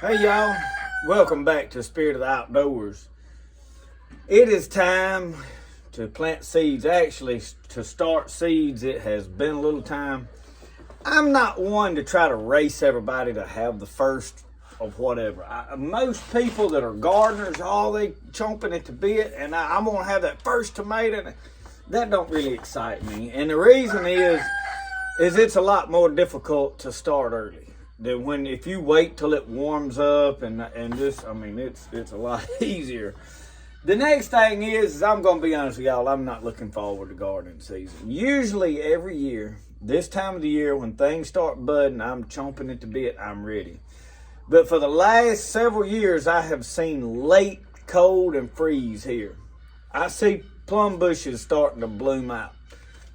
Hey y'all, welcome back to Spirit of the Outdoors. It is time to plant seeds. Actually, to start seeds, it has been a little time. I'm not one to try to race everybody to have the first of whatever. Most people that are gardeners, they chomping at the bit, and I'm gonna have that first tomato. That don't really excite me, and the reason is it's a lot more difficult to start early. If you wait till it warms up and it's a lot easier. The next thing is I'm gonna be honest with y'all, I'm not looking forward to gardening season. Usually every year, this time of the year when things start budding, I'm chomping at the bit, I'm ready. But for the last several years, I have seen late cold and freeze here. I see plum bushes starting to bloom out.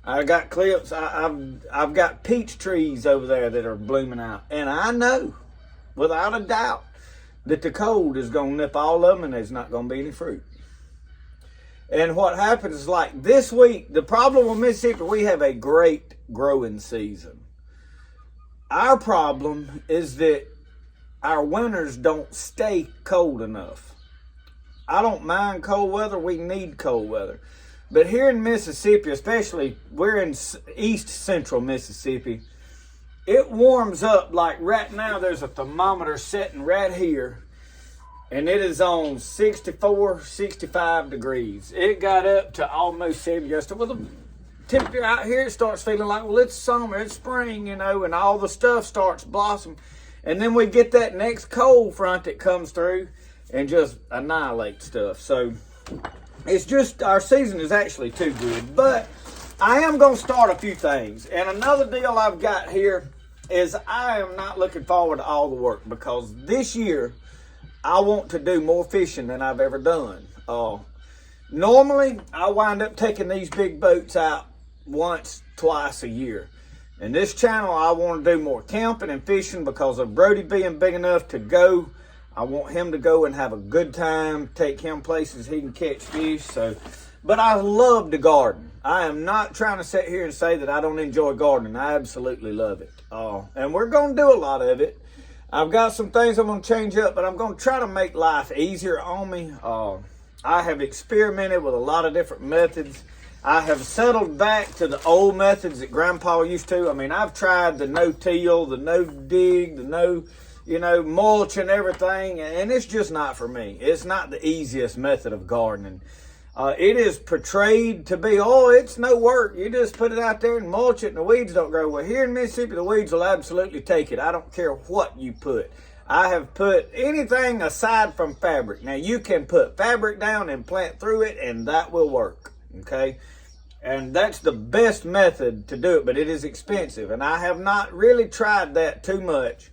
I got clips. I've got peach trees over there that are blooming out. And I know, without a doubt, that the cold is going to nip all of them and there's not going to be any fruit. And what happens is like this week, the problem with Mississippi, we have a great growing season. Our problem is that our winters don't stay cold enough. I don't mind cold weather. We need cold weather. But here in Mississippi, especially, we're in east central Mississippi, it warms up like right now. There's a thermometer sitting right here, and it is on 64, 65 degrees. It got up to almost 70 yesterday. Well, the temperature out here, it starts feeling like, well, it's summer, it's spring, and all the stuff starts blossoming. And then we get that next cold front that comes through and just annihilates stuff. So it's just, our season is actually too good. But I am going to start a few things. And another deal I've got here is I am not looking forward to all the work, because this year I want to do more fishing than I've ever done. Normally, I wind up taking these big boats out once, twice a year. And this channel, I want to do more camping and fishing because of Brody being big enough to go. I want him to go and have a good time, take him places he can catch fish. But I love to garden. I am not trying to sit here and say that I don't enjoy gardening. I absolutely love it. And we're going to do a lot of it. I've got some things I'm going to change up, but I'm going to try to make life easier on me. I have experimented with a lot of different methods. I have settled back to the old methods that Grandpa used to. I've tried the no-till, the no-dig, the no mulch and everything, and it's just not for me. It's not the easiest method of gardening. It is portrayed to be, it's no work. You just put it out there and mulch it and the weeds don't grow. Well, here in Mississippi, the weeds will absolutely take it. I don't care what you put. I have put anything aside from fabric. Now, you can put fabric down and plant through it, and that will work, okay? And that's the best method to do it, but it is expensive, and I have not really tried that too much.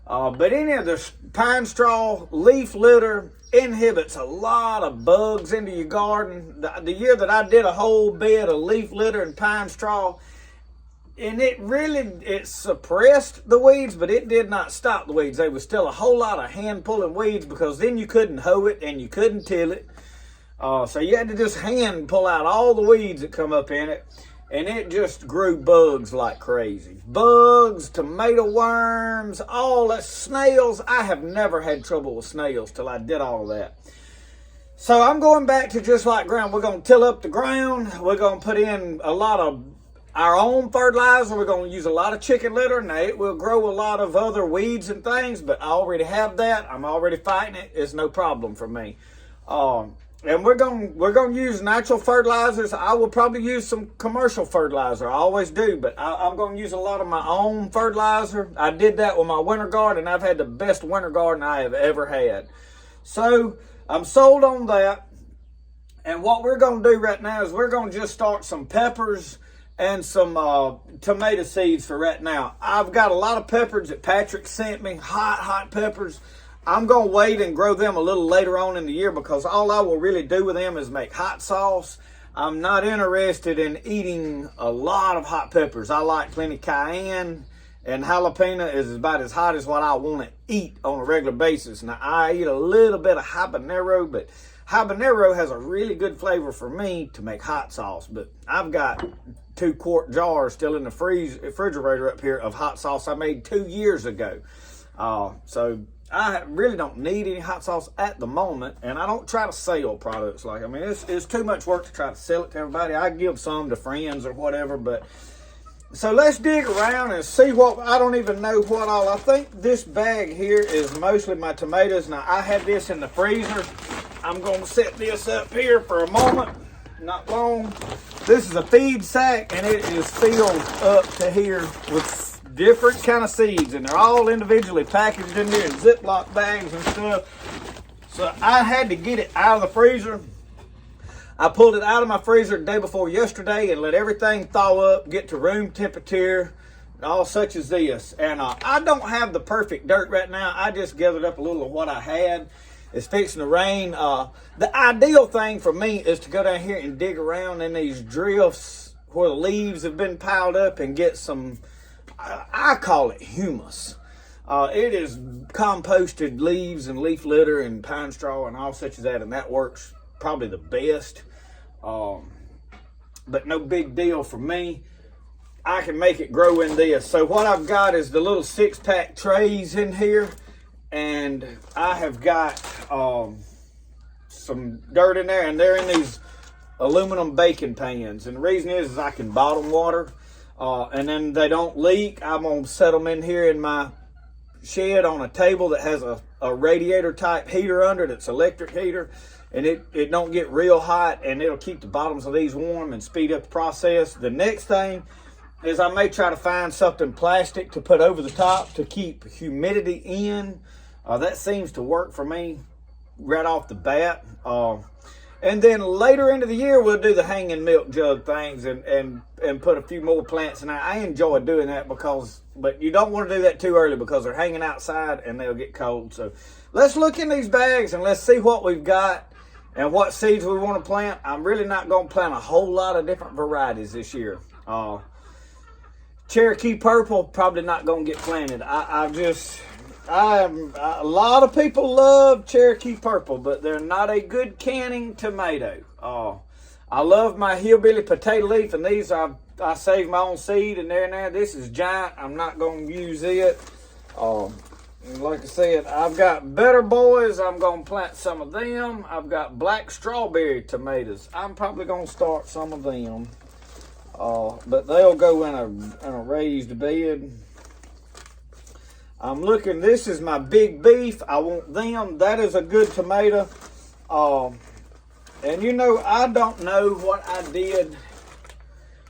But any of the pine straw, leaf litter inhibits a lot of bugs into your garden. The year that I did a whole bed of leaf litter and pine straw, and it suppressed the weeds, but it did not stop the weeds. There was still a whole lot of hand pulling weeds, because then you couldn't hoe it and you couldn't till it. So you had to just hand pull out all the weeds that come up in it. And it just grew bugs like crazy. Bugs, tomato worms, all that, snails. I have never had trouble with snails till I did all that. So I'm going back to just like ground. We're going to till up the ground. We're going to put in a lot of our own fertilizer. We're going to use a lot of chicken litter. Now, it will grow a lot of other weeds and things, but I already have that. I'm already fighting it. It's no problem for me. And we're going to use natural fertilizers. I will probably use some commercial fertilizer. I always do, but I'm going to use a lot of my own fertilizer. I did that with my winter garden, and I've had the best winter garden I have ever had. So I'm sold on that. And what we're going to do right now is we're going to just start some peppers and some tomato seeds for right now. I've got a lot of peppers that Patrick sent me, hot peppers. I'm going to wait and grow them a little later on in the year, because all I will really do with them is make hot sauce. I'm not interested in eating a lot of hot peppers. I like plenty cayenne, and jalapeno is about as hot as what I want to eat on a regular basis. Now, I eat a little bit of habanero, but habanero has a really good flavor for me to make hot sauce. But I've got 2-quart jars still in the refrigerator up here of hot sauce I made 2 years ago. So I really don't need any hot sauce at the moment, and I don't try to sell products like, I mean, it's too much work to try to sell it to everybody. I give some to friends or whatever, but so let's dig around and see what, I don't even know what all. I think this bag here is mostly my tomatoes. Now, I had this in the freezer. I'm going to set this up here for a moment, not long. This is a feed sack, and it is filled up to here with different kind of seeds, and they're all individually packaged in here in Ziploc bags and stuff. So I had to get it out of the freezer. I pulled it out of my freezer the day before yesterday and let everything thaw up, get to room temperature, all such as this. And I don't have the perfect dirt right now. I just gathered up a little of what I had. It's fixing to rain. The ideal thing for me is to go down here and dig around in these drifts where the leaves have been piled up and get some, I call it humus. It is composted leaves and leaf litter and pine straw and all such as that, and that works probably the best. But no big deal for me. I can make it grow in this. So what I've got is the little 6-pack trays in here, and I have got some dirt in there, and they're in these aluminum baking pans. And the reason is I can bottom water, and then they don't leak. I'm gonna set them in here in my shed on a table that has a radiator type heater under it. It's electric heater, and it don't get real hot, and it'll keep the bottoms of these warm and speed up the process. The next thing is I may try to find something plastic to put over the top to keep humidity in. That seems to work for me right off the bat. And then later into the year, we'll do the hanging milk jug things and put a few more plants in there. I enjoy doing that but you don't want to do that too early because they're hanging outside and they'll get cold. So let's look in these bags and let's see what we've got and what seeds we want to plant. I'm really not going to plant a whole lot of different varieties this year. Cherokee Purple, probably not going to get planted. A lot of people love Cherokee Purple, but they're not a good canning tomato. I love my Hillbilly Potato Leaf, and these I saved my own seed, and they're in there. This is giant. I'm not going to use it. And like I said, I've got Better Boys. I'm going to plant some of them. I've got black strawberry tomatoes. I'm probably going to start some of them. But they'll go in a raised bed. I'm looking, this is my big beef. I want them. That is a good tomato. And you know, I don't know what I did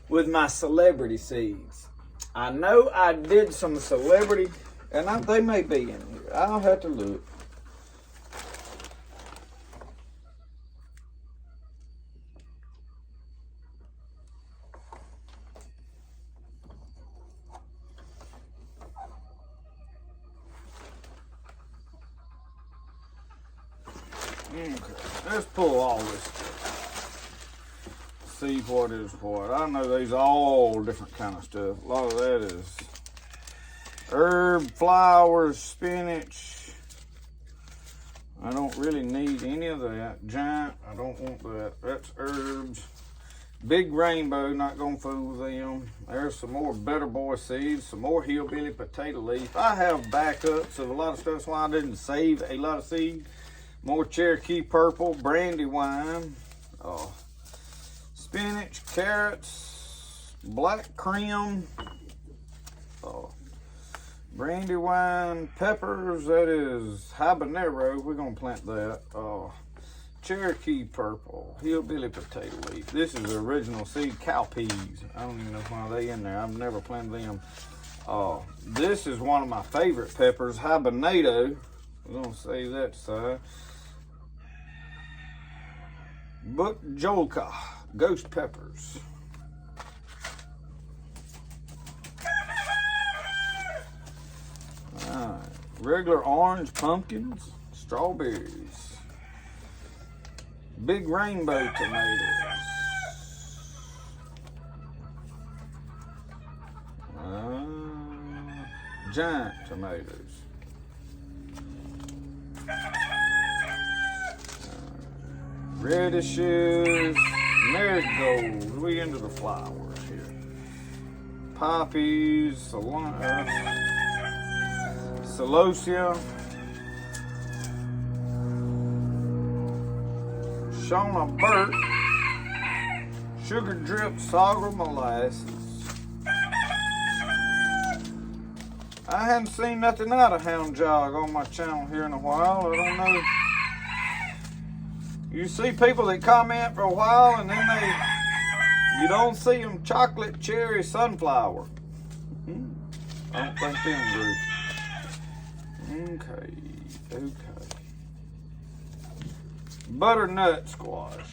with my celebrity seeds. I know I did some celebrity, and they may be in here. I'll have to look. Okay, let's pull all this stuff. See what is what. I know these all different kind of stuff. A lot of that is herb, flowers, spinach. I don't really need any of that. Giant, I don't want that. That's herbs. Big Rainbow, not gonna fool with them. There's some more Better Boy seeds, some more Hillbilly Potato Leaf. I have backups of a lot of stuff, that's why I didn't save a lot of seeds. More Cherokee Purple, Brandywine, spinach, carrots, black cream, Brandywine, peppers, that is habanero, we're going to plant that. Cherokee Purple, Hillbilly Potato Leaf. This is the original seed, cowpeas. I don't even know why they in there. I've never planted them. This is one of my favorite peppers, habanero. We're going to save that side. Bukjolka, ghost peppers. Alright, regular orange pumpkins, strawberries. Big Rainbow tomatoes. Giant tomatoes. Radishes, marigolds. We into the flowers here. Poppies, celosia, Shawna Burt, Sugar Drip Sorghum Molasses. I hadn't seen nothing out of Hound Jog on my channel here in a while. I don't know. You see people that comment for a while and then you don't see them. Chocolate Cherry Sunflower. I don't think them grew. Okay. Butternut squash.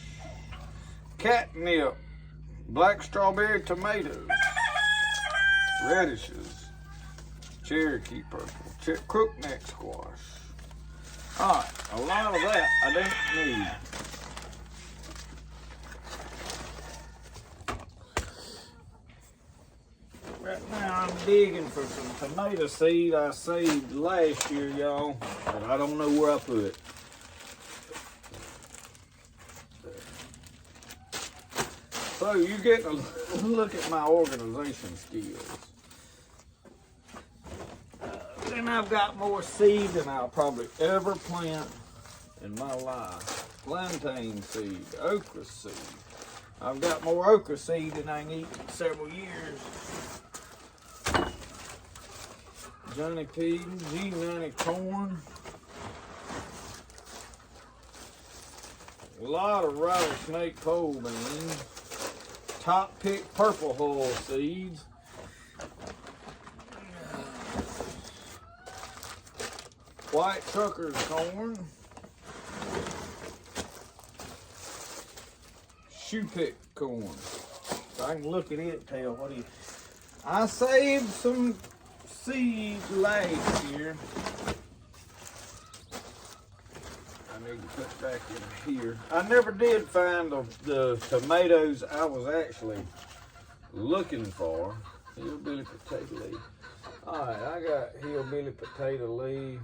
Catnip. Black strawberry tomatoes. Radishes. Cherokee purple. Crookneck squash. Alright, a lot of that I don't need. Right now I'm digging for some tomato seed I saved last year, y'all, but I don't know where I put it. So you get to look at my organization skills. Then I've got more seed than I'll probably ever plant in my life. Plantain seed, okra seed. I've got more okra seed than I can eat in several years. Johnny P, G90 corn. A lot of rattlesnake pole beans. Top pick purple hull seeds. White trucker's corn. Shoe pick corn. So I can look at it and tell what he. I saved some seeds last year. I need to put back in here. I never did find the tomatoes I was actually looking for. Hillbilly potato leaf. Alright, I got hillbilly potato leaf.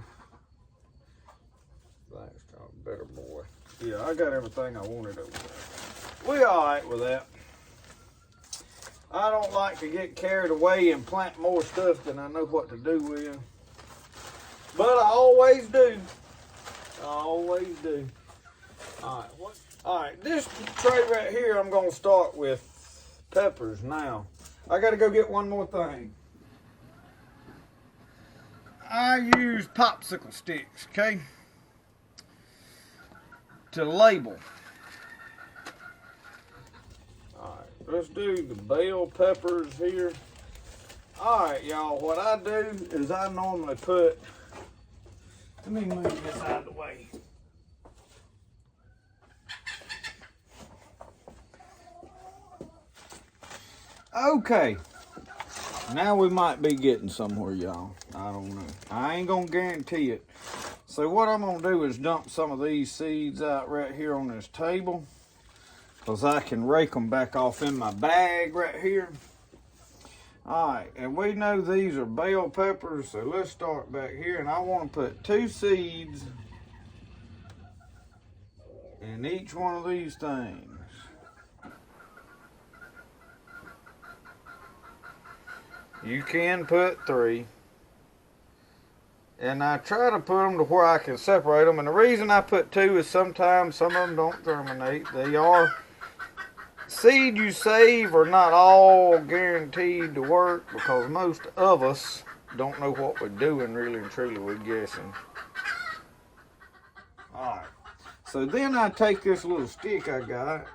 Black straw, better boy. Yeah, I got everything I wanted over there. We alright with that. I don't like to get carried away and plant more stuff than I know what to do with. But I always do. I always do. Alright, this tray right here, I'm going to start with peppers now. I got to go get one more thing. I use popsicle sticks, okay, to label. Alright, let's do the bell peppers here. Alright, y'all, what I do is I normally put, let me move this out of the way. Okay, now we might be getting somewhere, y'all. I don't know. I ain't gonna guarantee it. So what I'm gonna do is dump some of these seeds out right here on this table, because I can rake them back off in my bag right here. Alright, and we know these are bell peppers, so let's start back here, and I want to put 2 seeds in each one of these things. You can put 3. And I try to put them to where I can separate them. And the reason I put 2 is sometimes some of them don't germinate. They are seed you save are not all guaranteed to work, because most of us don't know what we're doing, really and truly. We're guessing. Alright. So then I take this little stick I got,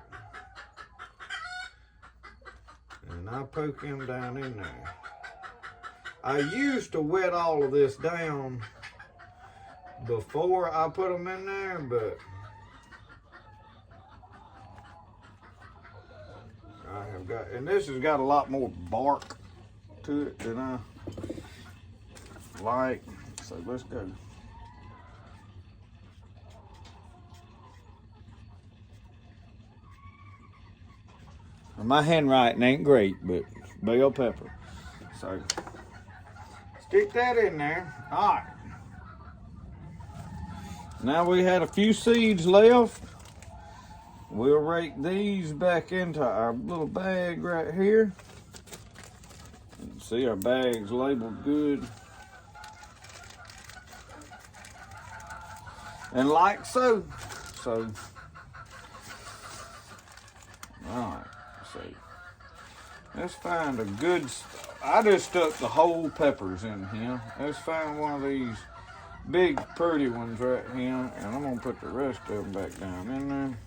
and I poke him down in there. I used to wet all of this down before I put them in there, but I have got, and this has got a lot more bark to it than I like, so let's go. My handwriting ain't great, but bell pepper. So stick that in there. All right. Now we had a few seeds left. We'll rake these back into our little bag right here. You can see our bag's labeled good. And like so. So Alright, let's see. Let's find a good, I just stuck the whole peppers in here. Let's find one of these big pretty ones right here, and I'm gonna put the rest of them back down in there.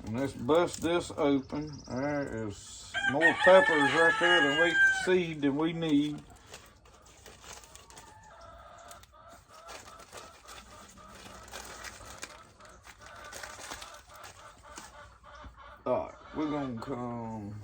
And let's bust this open. There is more peppers right there than we need. Alright, we're gonna come.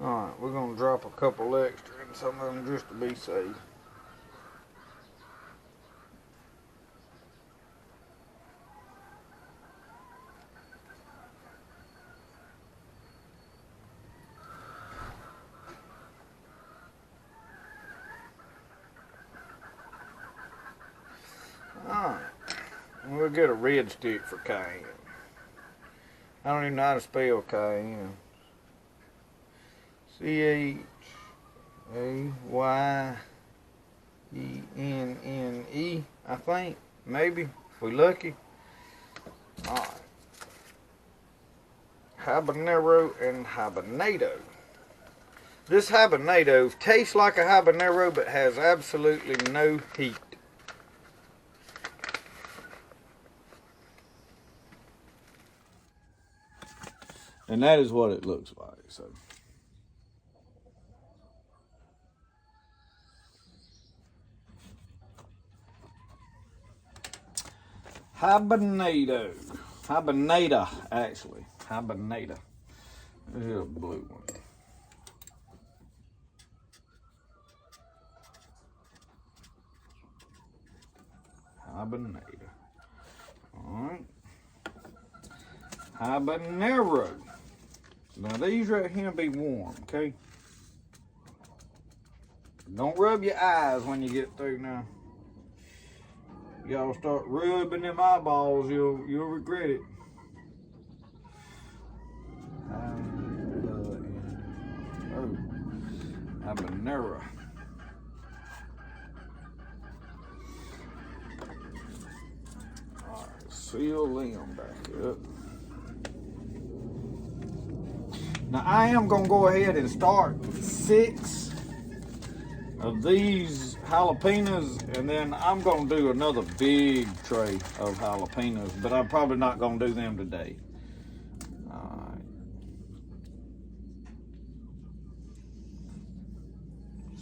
Alright, we're going to drop a couple extra in some of them just to be safe. Alright, we'll get a red stick for cayenne. I don't even know how to spell cayenne. C-H-A-Y-E-N-N-E, I think. Maybe, if we're lucky. Alright. Habanero and habanado. This habanero tastes like a habanero but has absolutely no heat. And that is what it looks like. So habanado. Habanada, actually. Habanada. This is a blue one. Habanada. Alright. Habanero. Now these right here be warm, okay? Don't rub your eyes when you get through now. Y'all start rubbing them eyeballs, you'll regret it. Habanero. Alright, seal them back up. Now I am gonna go ahead and start 6 of these jalapenos, and then I'm gonna do another big tray of jalapenos, but I'm probably not gonna do them today. Alright.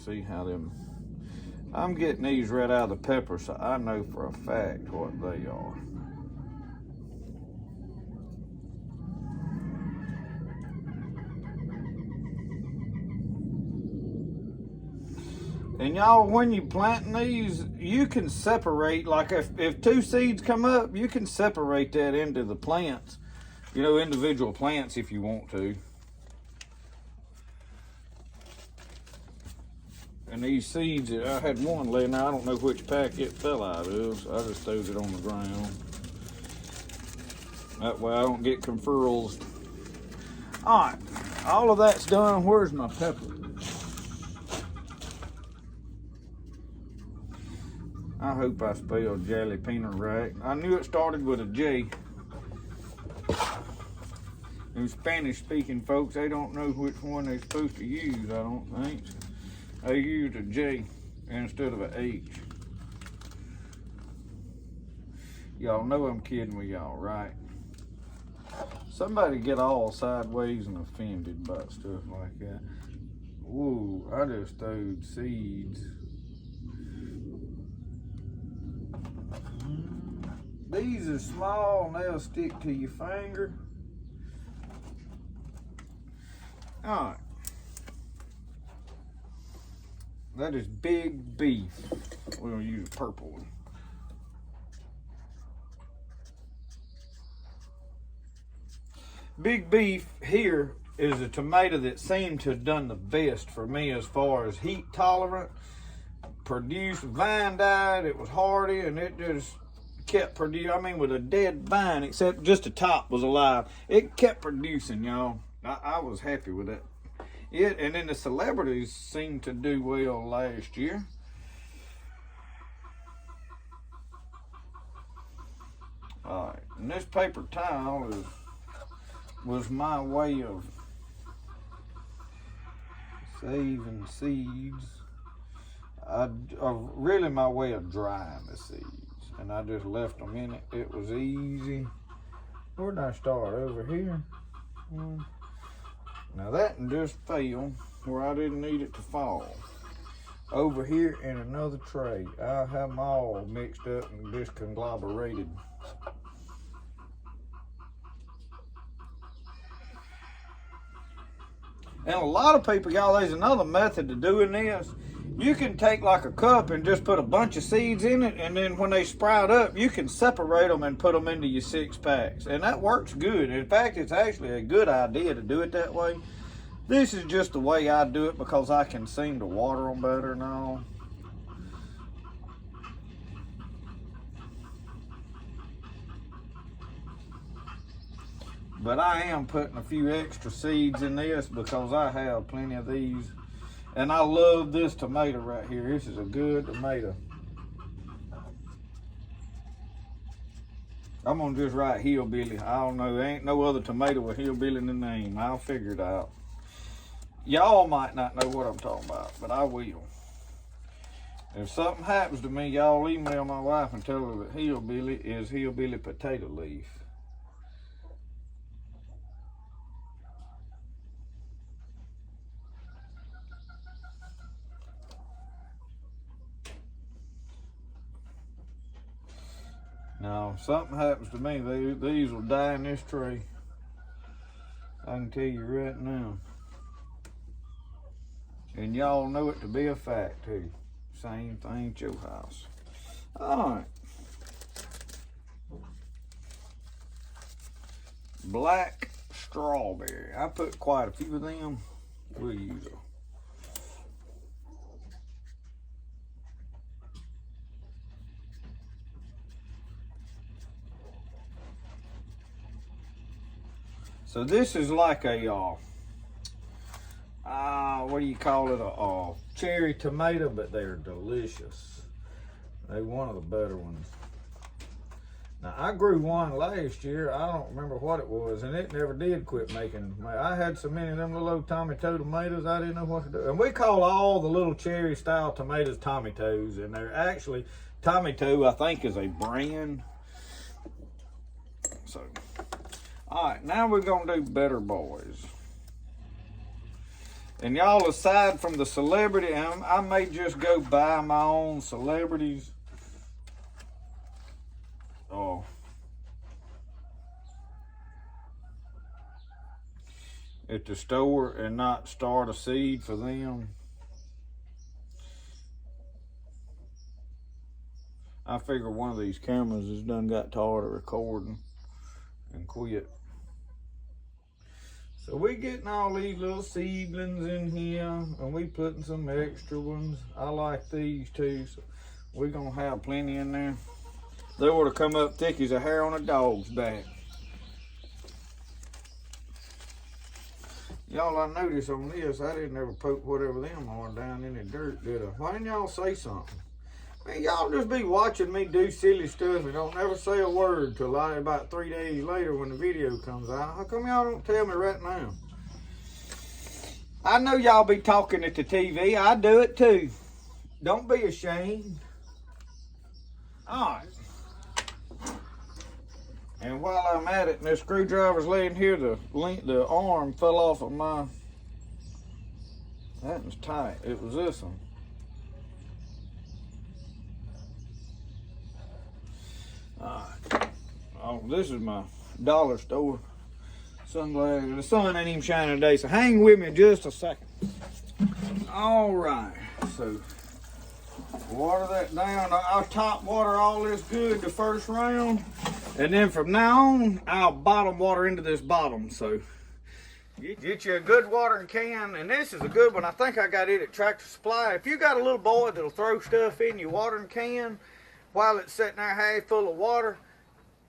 See how them, I'm getting these right out of the pepper, so I know for a fact what they are. And y'all, when you planting these, you can separate, like if 2 seeds come up, you can separate that into the plants, you know, individual plants if you want to. And these seeds, I had one laying there, I don't know which pack it fell out of, so I just threw it on the ground. That way I don't get conferrals. All right, all of that's done. Where's my pepper? I hope I spelled jalapeno right. I knew it started with a J. Them Spanish-speaking folks, they don't know which one they're supposed to use, I don't think. They used a J instead of an H. Y'all know I'm kidding with y'all, right? Somebody get all sideways and offended by stuff like that. Whoa, I just throwed seeds. These are small and they'll stick to your finger. All right. That is big beef. We're gonna use a purple one. Big beef here is the tomato that seemed to have done the best for me as far as heat tolerant. Produced, vine died, it was hardy, and it just kept producing. I mean, with a dead vine, except just the top was alive, it kept producing, y'all. I was happy with that. And then the celebrities seemed to do well last year. All right, and this paper towel was my way of saving seeds. Really my way of drying the seeds. And I just left them in it. It was easy. Where did I start? Over here? Now that one just fell where I didn't need it to fall. Over here in another tray. I have them all mixed up and just conglomerated. And a lot of people, y'all, there's another method to doing this. You can take like a cup and just put a bunch of seeds in it, and then when they sprout up, you can separate them and put them into your 6-packs. And that works good. In fact, it's actually a good idea to do it that way. This is just the way I do it because I can seem to water them better and all. But I am putting a few extra seeds in this because I have plenty of these. And I love this tomato right here. This is a good tomato. I'm gonna just write hillbilly. I don't know, there ain't no other tomato with hillbilly in the name. I'll figure it out. Y'all might not know what I'm talking about, but I will. If something happens to me, y'all email my wife and tell her that hillbilly is hillbilly potato leaf. Now, if something happens to me, these will die in this tray. I can tell you right now. And y'all know it to be a fact, too. Same thing at your house. All right. Black strawberry. I put quite a few of them. We'll use them. So this is like a, what do you call it, a cherry tomato, but they're delicious. They're one of the better ones. Now, I grew one last year. I don't remember what it was, and it never did quit making. I had so many of them little old Tommy Toe tomatoes, I didn't know what to do. And we call all the little cherry style tomatoes Tommy Toes, and they're actually, Tommy Toe, I think, is a brand. So, all right, now we're gonna do Better Boys. And y'all, aside from the celebrity, I may just go buy my own celebrities. Oh. At the store and not start a seed for them. I figure one of these cameras has done got tired of recording and quit. So we getting all these little seedlings in here, and we putting some extra ones. I like these too, so we're gonna have plenty in there. They ought to come up thick as a hair on a dog's back. Y'all, I noticed on this, I didn't ever poke whatever them are down in the dirt, did I? Why didn't y'all say something? Man, y'all just be watching me do silly stuff and don't never say a word till about 3 days later when the video comes out. How come y'all don't tell me right now? I know y'all be talking at the TV. I do it too. Don't be ashamed. All right. And while I'm at it, and the screwdriver's laying here, the arm fell off of my, that was tight. It was this one. Oh, this is my dollar store sunglasses. The sun ain't even shining today, so hang with me just a second. All right, so water that down. I'll top water all this good the first round, and then from now on, I'll bottom water into this bottom. So Get you a good watering can, and this is a good one. I think I got it at Tractor Supply. If you got a little boy that'll throw stuff in your watering can while it's sitting there half full of water,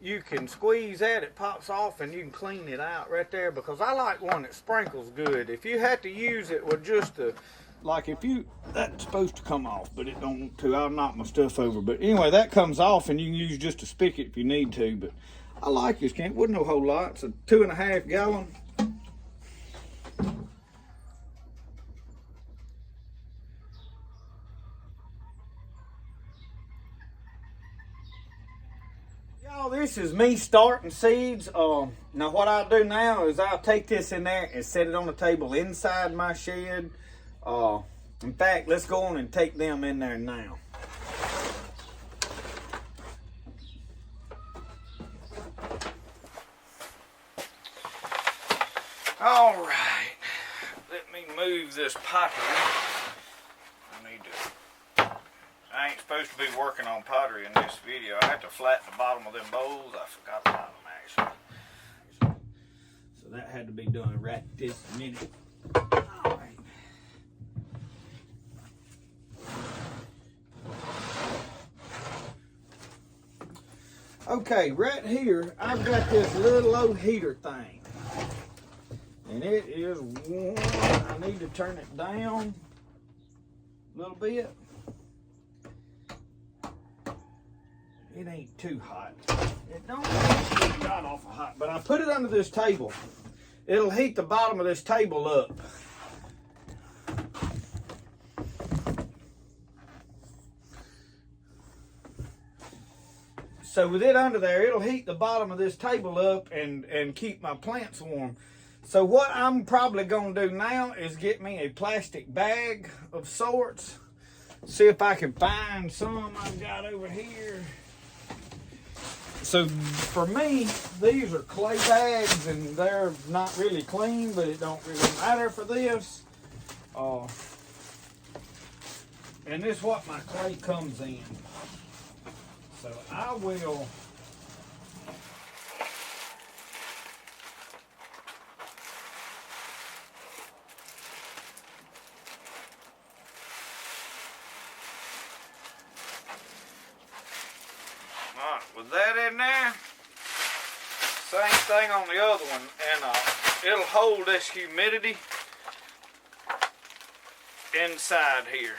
you can squeeze that, it pops off, and you can clean it out right there, because I like one that sprinkles good. If you had to use it with just a, like if you, that's supposed to come off, but it don't want to. I'll knock my stuff over. But anyway, that comes off, and you can use just a spigot if you need to. But I like this can. It wasn't no whole lot. It's a 2.5 gallon. Y'all, this is me starting seeds. Now what I'll do now is I'll take this in there and set it on the table inside my shed. In fact, let's go on and take them in there now. All right, let me move this pottery. I ain't supposed to be working on pottery in this video. I have to flatten the bottom of them bowls. I forgot about them actually. So that had to be done right this minute. All right. Okay, right here, I've got this little old heater thing. And it is warm. I need to turn it down a little bit. It ain't too hot. It don't get god awful hot, but I put it under this table. It'll heat the bottom of this table up. So with it under there, it'll heat the bottom of this table up and keep my plants warm. So what I'm probably gonna do now is get me a plastic bag of sorts. See if I can find some I've got over here. So for me, these are clay bags, and they're not really clean, but it don't really matter for this. And this is what my clay comes in. So I will with that in there, same thing on the other one, and it'll hold this humidity inside here,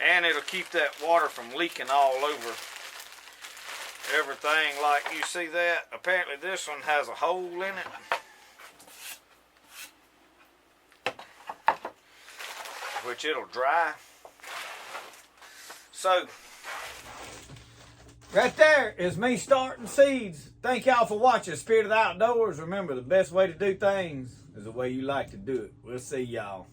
and it'll keep that water from leaking all over everything. Like you see that, apparently this one has a hole in it, which it'll dry. So right there is me starting seeds. Thank y'all for watching Spirit of the Outdoors. Remember, the best way to do things is the way you like to do it. We'll see y'all.